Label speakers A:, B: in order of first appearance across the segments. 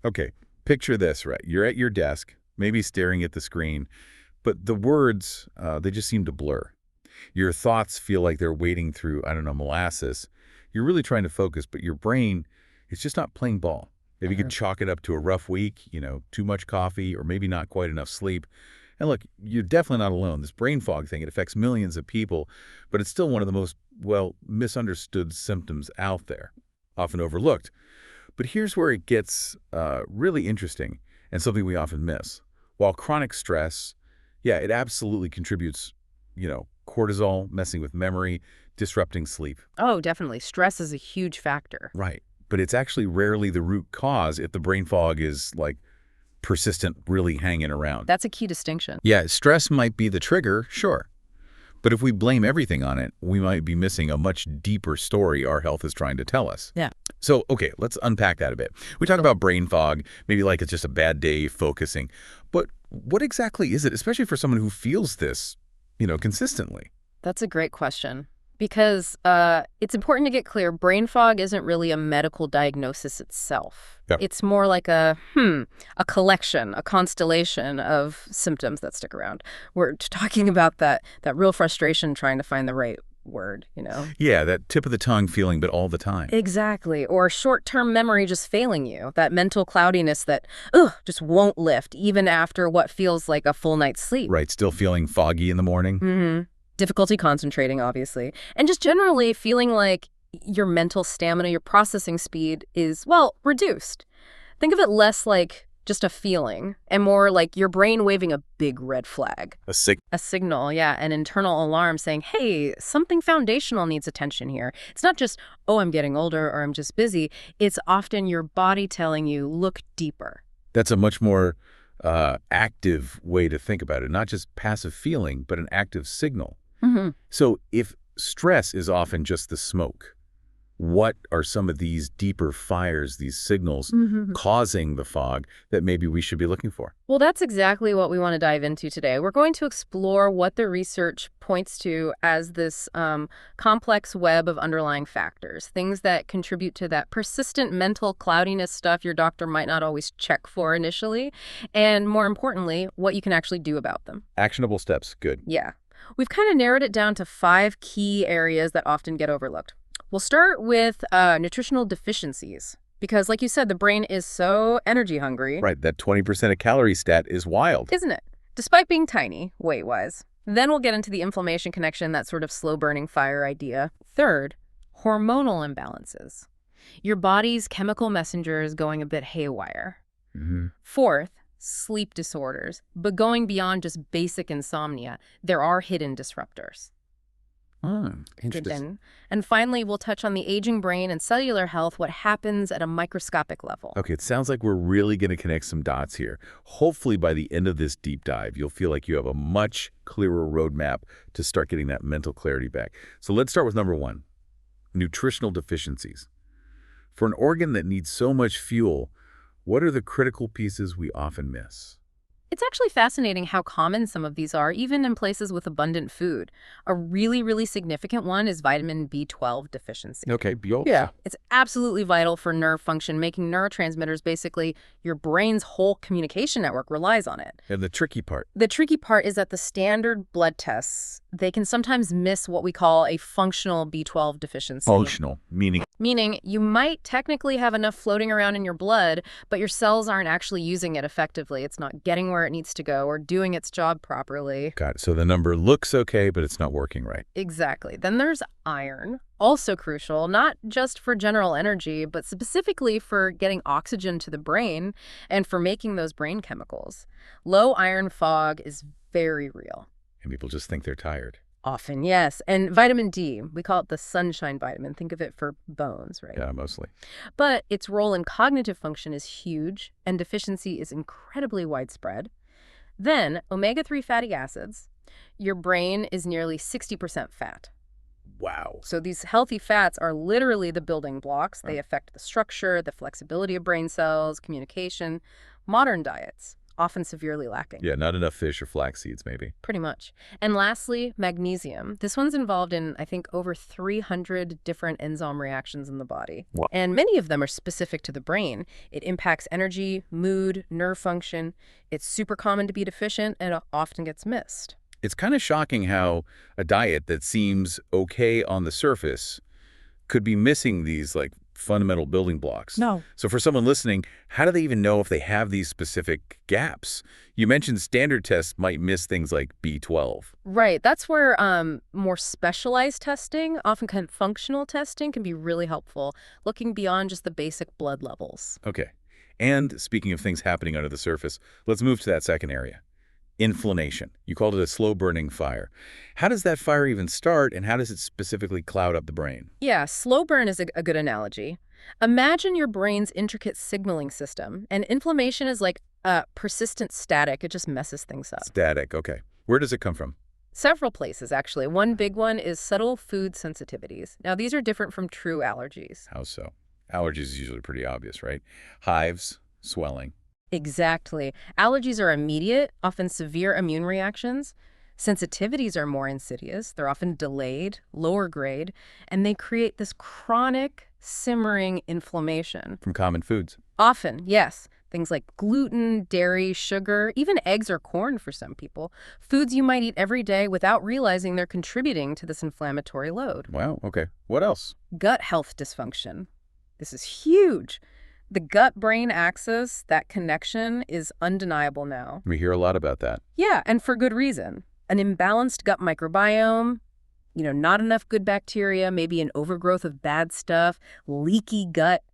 A: Okay, picture this, right? You're at your desk, maybe staring at the screen, but the words, they just seem to blur. Your thoughts feel like they're wading through, I don't know, molasses. You're really trying to focus, but your brain is just not playing ball. Maybe you could chalk it up to a rough week, too much coffee, or maybe not quite enough sleep. And look, you're definitely not alone. This brain fog thing, it affects millions of people, but it's still one of the most, well, misunderstood symptoms out there, often overlooked. But here's where it gets really interesting and something we often miss. While chronic stress, yeah, it absolutely contributes, cortisol, messing with memory, disrupting sleep.
B: Oh, definitely. Stress is a huge factor.
A: Right. But it's actually rarely the root cause if the brain fog is, like, persistent, really hanging around.
B: That's a key distinction.
A: Yeah, stress might be the trigger, sure. But if we blame everything on it, we might be missing a much deeper story our health is trying to tell us.
B: Yeah.
A: So, okay, let's unpack that a bit. We talk about brain fog, maybe like it's just a bad day focusing. But what exactly is it, especially for someone who feels this, consistently?
B: That's a great question. Because it's important to get clear, brain fog isn't really a medical diagnosis itself.
A: Yep.
B: It's more like a collection, a constellation of symptoms that stick around. We're talking about that real frustration trying to find the right word,
A: Yeah, that tip of the tongue feeling, but all the time.
B: Exactly. Or short-term memory just failing you, that mental cloudiness that, just won't lift, even after what feels like a full night's sleep.
A: Right, still feeling foggy in the morning?
B: Mm-hmm. Difficulty concentrating, obviously, and just generally feeling like your mental stamina, your processing speed is, well, reduced. Think of it less like just a feeling and more like your brain waving a big red flag.
A: A
B: signal, yeah, an internal alarm saying, hey, something foundational needs attention here. It's not just, oh, I'm getting older or I'm just busy. It's often your body telling you, look deeper.
A: That's a much more active way to think about it. Not just passive feeling, but an active signal.
B: Mm-hmm.
A: So if stress is often just the smoke, what are some of these deeper fires, these signals causing the fog that maybe we should be looking for?
B: Well, that's exactly what we want to dive into today. We're going to explore what the research points to as this complex web of underlying factors, things that contribute to that persistent mental cloudiness stuff your doctor might not always check for initially, and more importantly, what you can actually do about them.
A: Actionable steps. Good.
B: Yeah. We've kind of narrowed it down to 5 key areas that often get overlooked. We'll start with nutritional deficiencies because, like you said, the brain is so energy hungry.
A: Right, that 20% of calorie stat is wild.
B: Isn't it? Despite being tiny, weight-wise. Then we'll get into the inflammation connection, that sort of slow-burning fire idea. Third, hormonal imbalances. Your body's chemical messengers going a bit haywire. Fourth, sleep disorders, but going beyond just basic insomnia, there are hidden disruptors.
A: Interesting.
B: And finally, we'll touch on the aging brain and cellular health, what happens at a microscopic level.
A: Okay, it sounds like we're really going to connect some dots here. Hopefully by the end of this deep dive, you'll feel like you have a much clearer roadmap to start getting that mental clarity back. So let's start with number 1, nutritional deficiencies. For an organ that needs so much fuel, what are the critical pieces we often miss?
B: It's actually fascinating how common some of these are, even in places with abundant food. A really, really significant one is vitamin B12 deficiency.
A: Okay,
B: Yeah. It's absolutely vital for nerve function, making neurotransmitters basically your brain's whole communication network relies on it.
A: And the tricky part.
B: The tricky part is that the standard blood tests, they can sometimes miss what we call a functional B12 deficiency.
A: Functional, meaning?
B: Meaning you might technically have enough floating around in your blood, but your cells aren't actually using it effectively. It's not getting where it needs to go or doing its job properly.
A: Got it. So the number looks okay, but it's not working right.
B: Exactly. Then there's iron, also crucial, not just for general energy, but specifically for getting oxygen to the brain and for making those brain chemicals. Low iron fog is very real.
A: And people just think they're tired.
B: Often, yes. And vitamin D, we call it the sunshine vitamin. Think of it for bones, right?
A: Yeah, mostly.
B: But its role in cognitive function is huge, and deficiency is incredibly widespread. Then, omega-3 fatty acids. Your brain is nearly 60% fat.
A: Wow.
B: So these healthy fats are literally the building blocks. They affect the structure, the flexibility of brain cells, communication. Modern diets often severely lacking.
A: Yeah, not enough fish or flax seeds, maybe.
B: Pretty much. And lastly, magnesium. This one's involved in, I think, over 300 different enzyme reactions in the body.
A: Wow.
B: And many of them are specific to the brain. It impacts energy, mood, nerve function. It's super common to be deficient and it often gets missed.
A: It's kind of shocking how a diet that seems okay on the surface could be missing these, like, fundamental building blocks.
B: No.
A: So for someone listening, how do they even know if they have these specific gaps? You mentioned standard tests might miss things like B12.
B: Right. That's where more specialized testing, often kind of functional testing, can be really helpful, looking beyond just the basic blood levels.
A: Okay. And speaking of things happening under the surface, let's move to that second area. Inflammation. You called it a slow-burning fire. How does that fire even start, and how does it specifically cloud up the brain?
B: Yeah, slow burn is a good analogy. Imagine your brain's intricate signaling system, and inflammation is like a persistent static. It just messes things up.
A: Static, okay. Where does it come from?
B: Several places, actually. One big one is subtle food sensitivities. Now, these are different from true allergies.
A: How so? Allergies is usually pretty obvious, right? Hives, swelling.
B: Exactly. Allergies are immediate, often severe immune reactions. Sensitivities are more insidious. They're often delayed, lower grade, and they create this chronic, simmering inflammation.
A: From common foods.
B: Often, yes. Things like gluten, dairy, sugar, even eggs or corn for some people. Foods you might eat every day without realizing they're contributing to this inflammatory load.
A: Wow, okay. What else?
B: Gut health dysfunction. This is huge. The gut-brain axis, that connection, is undeniable now.
A: We hear a lot about that.
B: Yeah, and for good reason. An imbalanced gut microbiome, not enough good bacteria, maybe an overgrowth of bad stuff, leaky gut.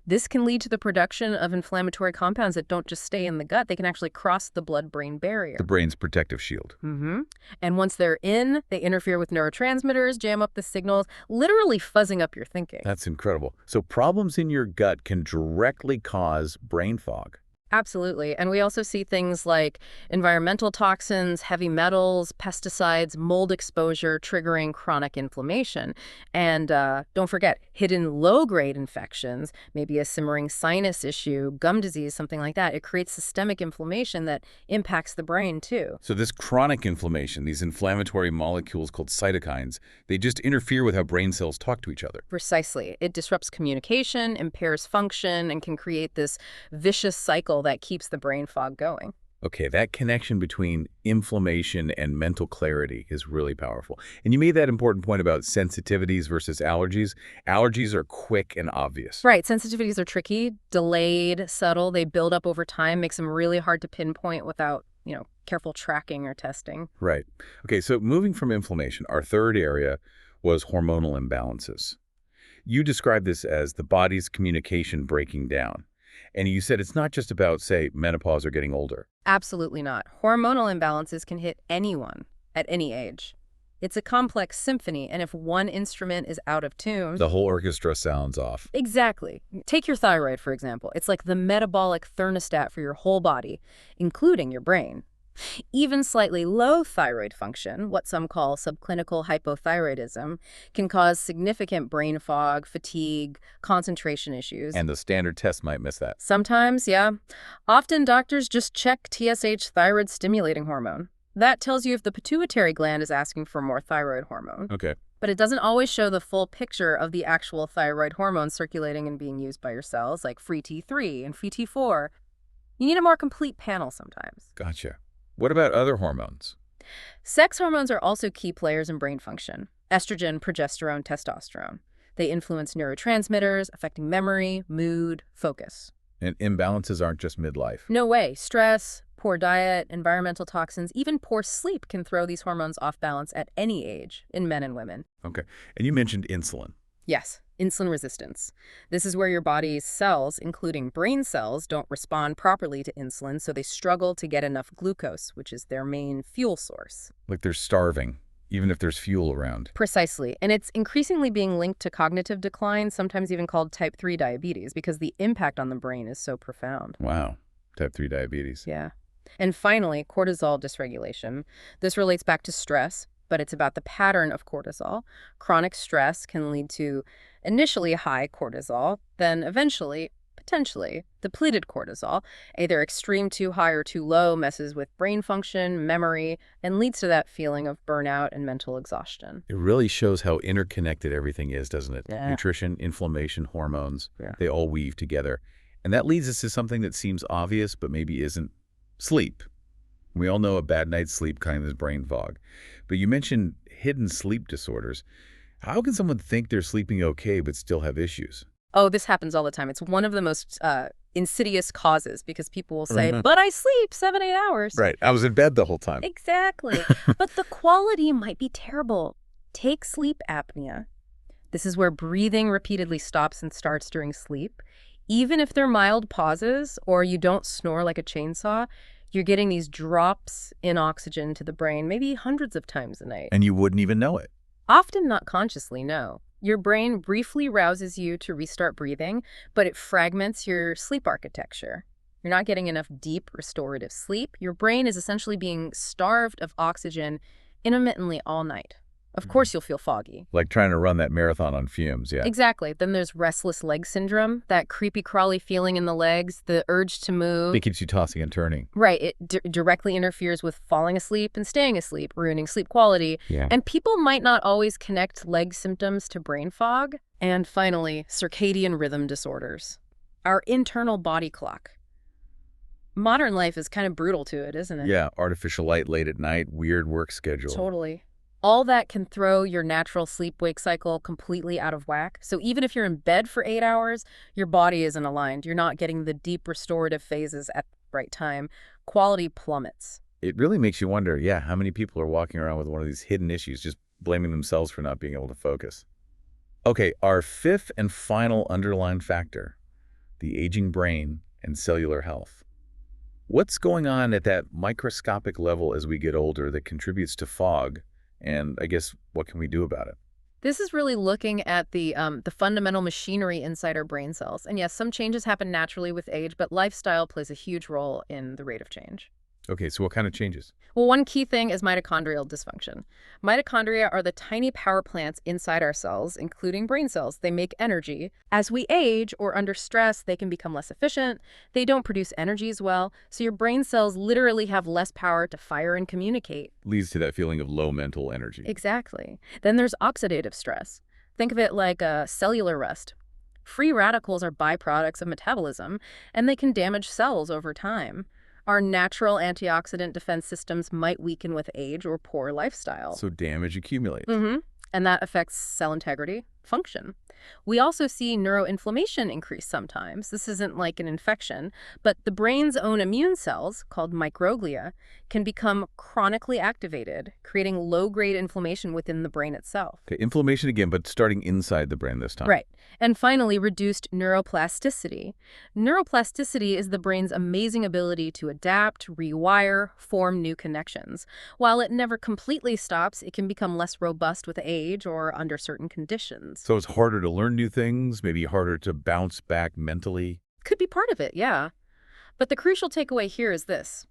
B: This can lead to the production of inflammatory compounds that don't just stay in the gut. They can actually cross the blood-brain barrier.
A: The brain's protective shield.
B: And once they're in, they interfere with neurotransmitters, jam up the signals, literally fuzzing up your thinking.
A: That's incredible. So problems in your gut can directly cause brain fog.
B: Absolutely. And we also see things like environmental toxins, heavy metals, pesticides, mold exposure triggering chronic inflammation. And don't forget, hidden low-grade infections, maybe a simmering sinus issue, gum disease, something like that. It creates systemic inflammation that impacts the brain, too.
A: So this chronic inflammation, these inflammatory molecules called cytokines, they just interfere with how brain cells talk to each other.
B: Precisely. It disrupts communication, impairs function, and can create this vicious cycle that keeps the brain fog going.
A: Okay, that connection between inflammation and mental clarity is really powerful. And you made that important point about sensitivities versus allergies. Allergies are quick and obvious.
B: Right. Sensitivities are tricky, delayed, subtle. They build up over time, makes them really hard to pinpoint without, careful tracking or testing.
A: Right. Okay, so moving from inflammation, our third area was hormonal imbalances. You described this as the body's communication breaking down. And you said it's not just about, say, menopause or getting older.
B: Absolutely not. Hormonal imbalances can hit anyone at any age. It's a complex symphony, and if one instrument is out of tune...
A: The whole orchestra sounds off.
B: Exactly. Take your thyroid, for example. It's like the metabolic thermostat for your whole body, including your brain. Even slightly low thyroid function, what some call subclinical hypothyroidism, can cause significant brain fog, fatigue, concentration issues.
A: And the standard test might miss that.
B: Sometimes, yeah. Often doctors just check TSH, thyroid stimulating hormone. That tells you if the pituitary gland is asking for more thyroid hormone.
A: Okay.
B: But it doesn't always show the full picture of the actual thyroid hormone circulating and being used by your cells, like free T3 and free T4. You need a more complete panel sometimes.
A: Gotcha. What about other hormones?
B: Sex hormones are also key players in brain function. Estrogen, progesterone, testosterone. They influence neurotransmitters, affecting memory, mood, focus.
A: And imbalances aren't just midlife.
B: No way. Stress, poor diet, environmental toxins, even poor sleep can throw these hormones off balance at any age in men and women.
A: Okay. And you mentioned insulin.
B: Yes, insulin resistance. This is where your body's cells, including brain cells, don't respond properly to insulin, so they struggle to get enough glucose, which is their main fuel source.
A: Like they're starving, even if there's fuel around.
B: Precisely. And it's increasingly being linked to cognitive decline, sometimes even called type 3 diabetes, because the impact on the brain is so profound.
A: Wow. Type 3 diabetes.
B: Yeah. And finally, cortisol dysregulation. This relates back to stress, but it's about the pattern of cortisol. Chronic stress can lead to initially high cortisol, then eventually Potentially. Depleted cortisol, either extreme too high or too low, messes with brain function, memory, and leads to that feeling of burnout and mental exhaustion.
A: It really shows how interconnected everything is, doesn't it?
B: Yeah.
A: Nutrition, inflammation, hormones,
B: Yeah.
A: they all weave together. And that leads us to something that seems obvious but maybe isn't. Sleep. We all know a bad night's sleep kind of brain fog. But you mentioned hidden sleep disorders. How can someone think they're sleeping okay but still have issues?
B: Oh, this happens all the time. It's one of the most insidious causes because people will say, but I sleep 7, 8 hours.
A: Right. I was in bed the whole time.
B: Exactly. But the quality might be terrible. Take sleep apnea. This is where breathing repeatedly stops and starts during sleep. Even if they're mild pauses or you don't snore like a chainsaw, you're getting these drops in oxygen to the brain maybe hundreds of times a night.
A: And you wouldn't even know it.
B: Often not consciously, no. Your brain briefly rouses you to restart breathing, but it fragments your sleep architecture. You're not getting enough deep restorative sleep. Your brain is essentially being starved of oxygen intermittently all night. Of course, you'll feel foggy.
A: Like trying to run that marathon on fumes, yeah.
B: Exactly. Then there's restless leg syndrome, that creepy crawly feeling in the legs, the urge to move.
A: It keeps you tossing and turning.
B: Right. It directly interferes with falling asleep and staying asleep, ruining sleep quality.
A: Yeah.
B: And people might not always connect leg symptoms to brain fog. And finally, circadian rhythm disorders. Our internal body clock. Modern life is kind of brutal to it, isn't it?
A: Yeah, artificial light late at night, weird work schedule.
B: Totally. All that can throw your natural sleep-wake cycle completely out of whack. So even if you're in bed for 8 hours, your body isn't aligned. You're not getting the deep restorative phases at the right time. Quality plummets.
A: It really makes you wonder, yeah, how many people are walking around with one of these hidden issues, just blaming themselves for not being able to focus. Okay, our fifth and final underlying factor, the aging brain and cellular health. What's going on at that microscopic level as we get older that contributes to fog? And I guess, what can we do about it?
B: This is really looking at the fundamental machinery inside our brain cells. And yes, some changes happen naturally with age, but lifestyle plays a huge role in the rate of change.
A: Okay, so what kind of changes?
B: Well, one key thing is mitochondrial dysfunction. Mitochondria are the tiny power plants inside our cells, including brain cells. They make energy. As we age or under stress, they can become less efficient. They don't produce energy as well. So your brain cells literally have less power to fire and communicate.
A: Leads to that feeling of low mental energy.
B: Exactly. Then there's oxidative stress. Think of it like a cellular rust. Free radicals are byproducts of metabolism, and they can damage cells over time. Our natural antioxidant defense systems might weaken with age or poor lifestyle.
A: So damage accumulates.
B: And that affects cell integrity, function. We also see neuroinflammation increase sometimes. This isn't like an infection, but the brain's own immune cells, called microglia, can become chronically activated, creating low-grade inflammation within the brain itself.
A: Okay, inflammation again, but starting inside the brain this time.
B: Right. And finally, reduced neuroplasticity. Neuroplasticity is the brain's amazing ability to adapt, rewire, form new connections. While it never completely stops, it can become less robust with age or under certain conditions.
A: So it's harder to learn new things, maybe harder to bounce back mentally.
B: Could be part of it, yeah. But the crucial takeaway here is this.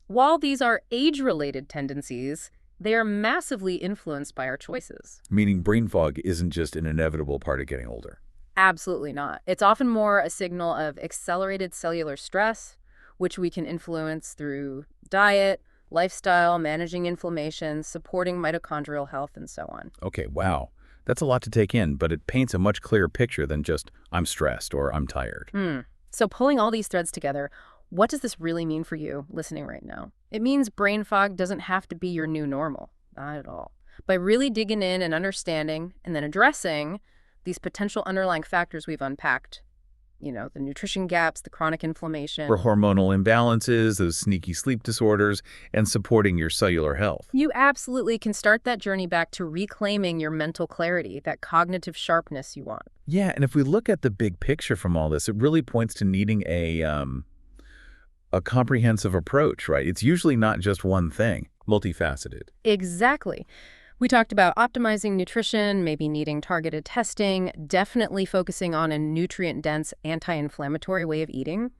B: While these are age-related tendencies, they are massively influenced by our choices.
A: Meaning brain fog isn't just an inevitable part of getting older.
B: Absolutely not. It's often more a signal of accelerated cellular stress, which we can influence through diet, lifestyle, managing inflammation, supporting mitochondrial health, and so on.
A: Okay, wow. That's a lot to take in, but it paints a much clearer picture than just, I'm stressed or I'm tired.
B: So pulling all these threads together, what does this really mean for you listening right now? It means brain fog doesn't have to be your new normal. Not at all. By really digging in and understanding and then addressing these potential underlying factors we've unpacked, the nutrition gaps, the chronic inflammation.
A: For hormonal imbalances, those sneaky sleep disorders, and supporting your cellular health.
B: You absolutely can start that journey back to reclaiming your mental clarity, that cognitive sharpness you want.
A: Yeah, and if we look at the big picture from all this, it really points to needing a comprehensive approach, right? It's usually not just one thing, multifaceted.
B: Exactly. We talked about optimizing nutrition, maybe needing targeted testing, definitely focusing on a nutrient-dense, anti-inflammatory way of eating.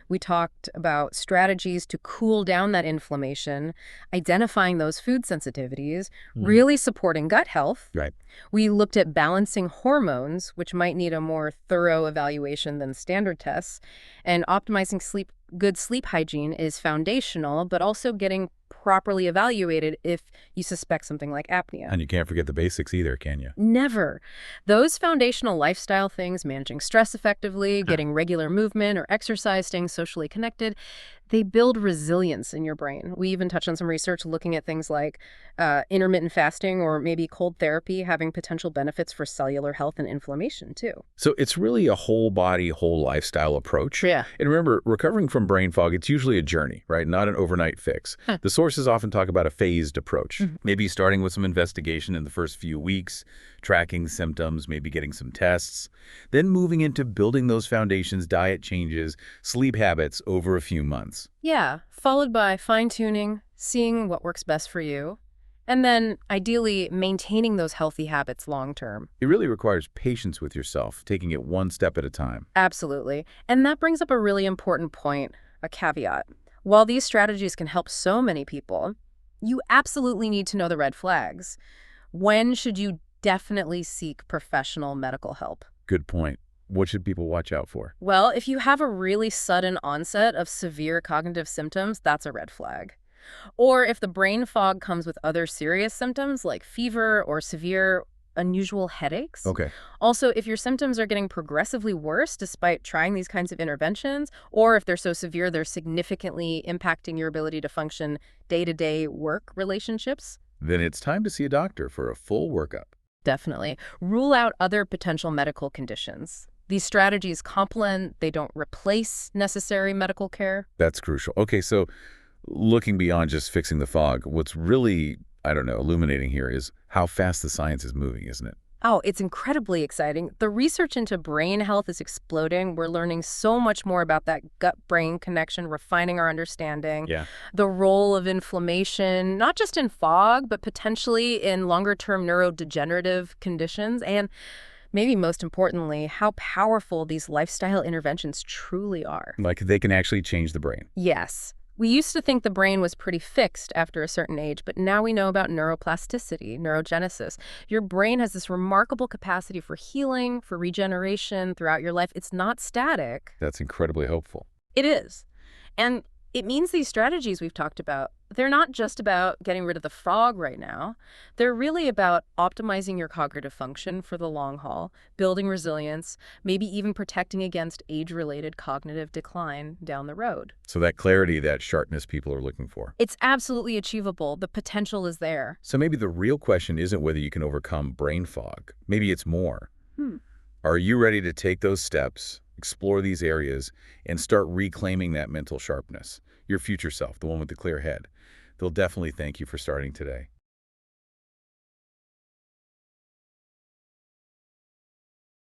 B: We talked about strategies to cool down that inflammation, identifying those food sensitivities,
A: Mhm.
B: really supporting gut health.
A: Right.
B: We looked at balancing hormones, which might need a more thorough evaluation than standard tests, and optimizing sleep. Good sleep hygiene is foundational, but also getting properly evaluated if you suspect something like apnea.
A: And you can't forget the basics either, can you?
B: Never. Those foundational lifestyle things, managing stress effectively, getting regular movement or exercise, staying socially connected, they build resilience in your brain. We even touched on some research looking at things like intermittent fasting or maybe cold therapy having potential benefits for cellular health and inflammation, too.
A: So it's really a whole body, whole lifestyle approach.
B: Yeah.
A: And remember, recovering from brain fog, it's usually a journey, right? Not an overnight fix.
B: Huh.
A: The sources often talk about a phased approach,
B: Mhm.
A: maybe starting with some investigation in the first few weeks, tracking symptoms, maybe getting some tests, then moving into building those foundations, diet changes, sleep habits over a few months.
B: Yeah, followed by fine-tuning, seeing what works best for you, and then ideally maintaining those healthy habits long-term.
A: It really requires patience with yourself, taking it one step at a time.
B: Absolutely. And that brings up a really important point, a caveat. While these strategies can help so many people, you absolutely need to know the red flags. When should you definitely seek professional medical help?
A: Good point. What should people watch out for?
B: Well, if you have a really sudden onset of severe cognitive symptoms, that's a red flag. Or if the brain fog comes with other serious symptoms like fever or severe unusual headaches.
A: Okay.
B: Also, if your symptoms are getting progressively worse despite trying these kinds of interventions, or if they're so severe they're significantly impacting your ability to function day-to-day work relationships,
A: Then it's time to see a doctor for a full workup.
B: definitely rule out other potential medical conditions. These strategies complement, they don't replace necessary medical care.
A: That's crucial. Okay, so looking beyond just fixing the fog, what's really, I don't know, illuminating here is how fast the science is moving, isn't it?
B: Oh, it's incredibly exciting. The research into brain health is exploding. We're learning so much more about that gut-brain connection, refining our understanding,
A: Yeah.
B: the role of inflammation, not just in fog, but potentially in longer-term neurodegenerative conditions, and maybe most importantly, how powerful these lifestyle interventions truly are.
A: Like they can actually change the brain.
B: Yes. We used to think the brain was pretty fixed after a certain age, but now we know about neuroplasticity, neurogenesis. Your brain has this remarkable capacity for healing, for regeneration throughout your life. It's not static.
A: That's incredibly hopeful.
B: It is. And it means these strategies we've talked about, they're not just about getting rid of the fog right now. They're really about optimizing your cognitive function for the long haul, building resilience, maybe even protecting against age-related cognitive decline down the road.
A: So that clarity, that sharpness people are looking for.
B: It's absolutely achievable. The potential is there.
A: So maybe the real question isn't whether you can overcome brain fog. Maybe it's more.
B: Hmm.
A: Are you ready to take those steps, explore these areas, and start reclaiming that mental sharpness? Your future self, the one with the clear head. They'll definitely thank you for starting today.